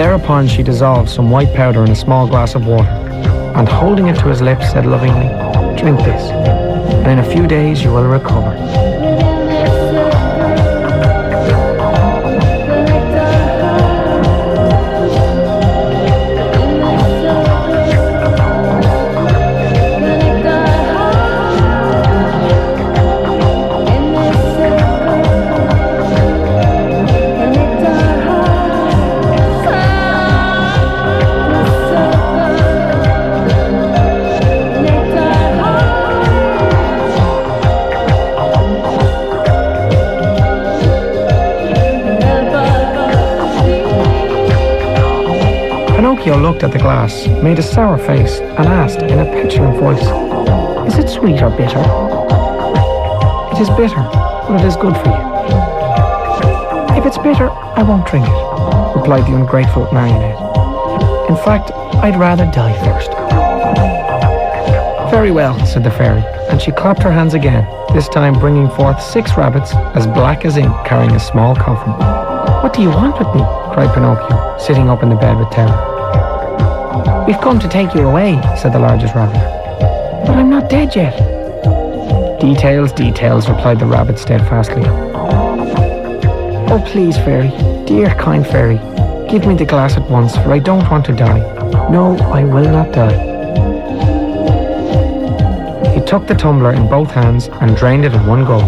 Thereupon she dissolved some white powder in a small glass of water, and holding it to his lips said lovingly, "Drink this, and in a few days you will recover." Pinocchio looked at the glass, made a sour face, and asked in a petulant voice, "Is it sweet or bitter?" "It is bitter, but it is good for you." "If it's bitter, I won't drink it," replied the ungrateful marionette. "In fact, I'd rather die first." "Very well," said the fairy, and she clapped her hands again, this time bringing forth 6 rabbits, as black as ink, carrying a small coffin. "What do you want with me?" cried Pinocchio, sitting up in the bed with terror. "We've come to take you away," said the largest rabbit. "But I'm not dead yet." "Details, details," replied the rabbit steadfastly. "Oh, please, fairy, dear kind fairy, give me the glass at once, for I don't want to die. No, I will not die." He took the tumbler in both hands and drained it in one go.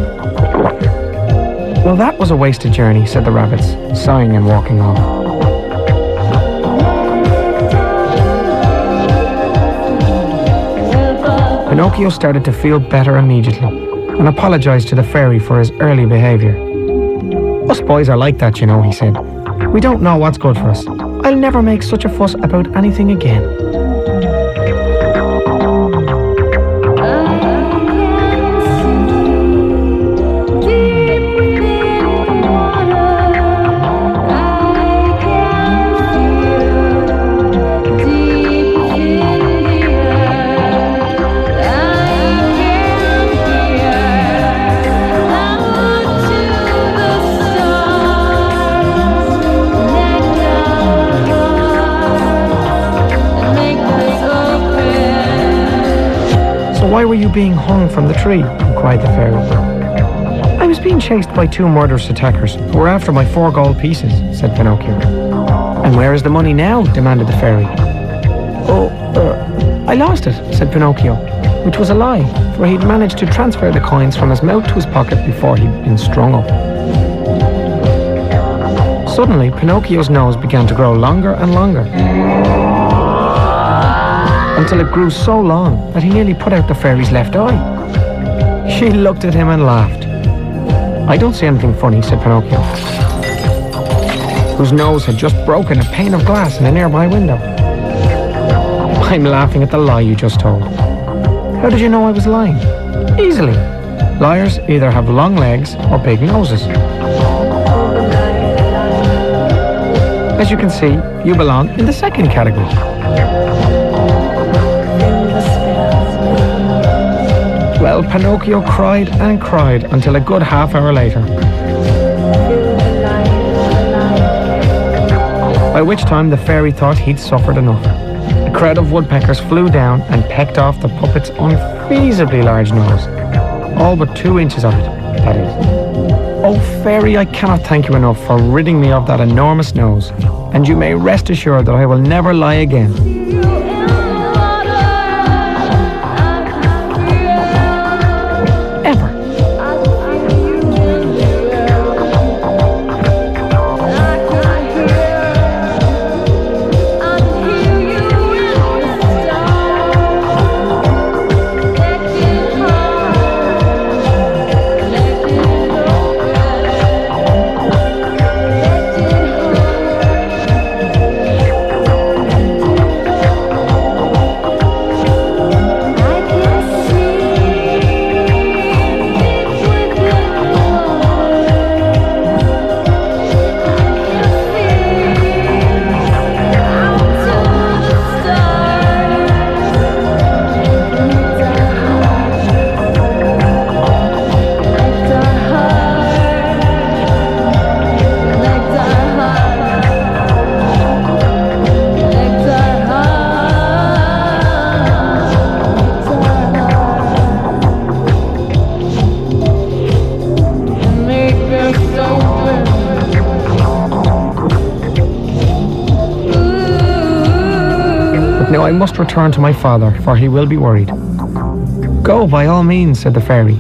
"Well, that was a wasted journey," said the rabbits, sighing and walking off. Pinocchio started to feel better immediately and apologized to the fairy for his early behavior. "Us boys are like that, you know," he said. "We don't know what's good for us. I'll never make such a fuss about anything again." "Why were you being hung from the tree?" inquired the fairy. "I was being chased by 2 murderous attackers who were after my 4 gold pieces," said Pinocchio. "And where is the money now?" demanded the fairy. "Oh, I lost it," said Pinocchio, which was a lie, for he'd managed to transfer the coins from his mouth to his pocket before he'd been strung up. Suddenly, Pinocchio's nose began to grow longer and longer, until it grew so long that he nearly put out the fairy's left eye. She looked at him and laughed. "I don't see anything funny," said Pinocchio, whose nose had just broken a pane of glass in a nearby window. "I'm laughing at the lie you just told." "How did you know I was lying?" "Easily. Liars either have long legs or big noses. As you can see, you belong in the second category." Well, Pinocchio cried and cried until a good half hour later, by which time the fairy thought he'd suffered enough. A crowd of woodpeckers flew down and pecked off the puppet's unfeasibly large nose. All but 2 inches of it, that is. "Oh, fairy, I cannot thank you enough for ridding me of that enormous nose, and you may rest assured that I will never lie again." Now I must return to my father, for he will be worried. Go, by all means, said the fairy.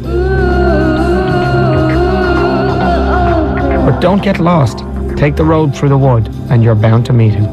But don't get lost. Take the road through the wood, and you're bound to meet him.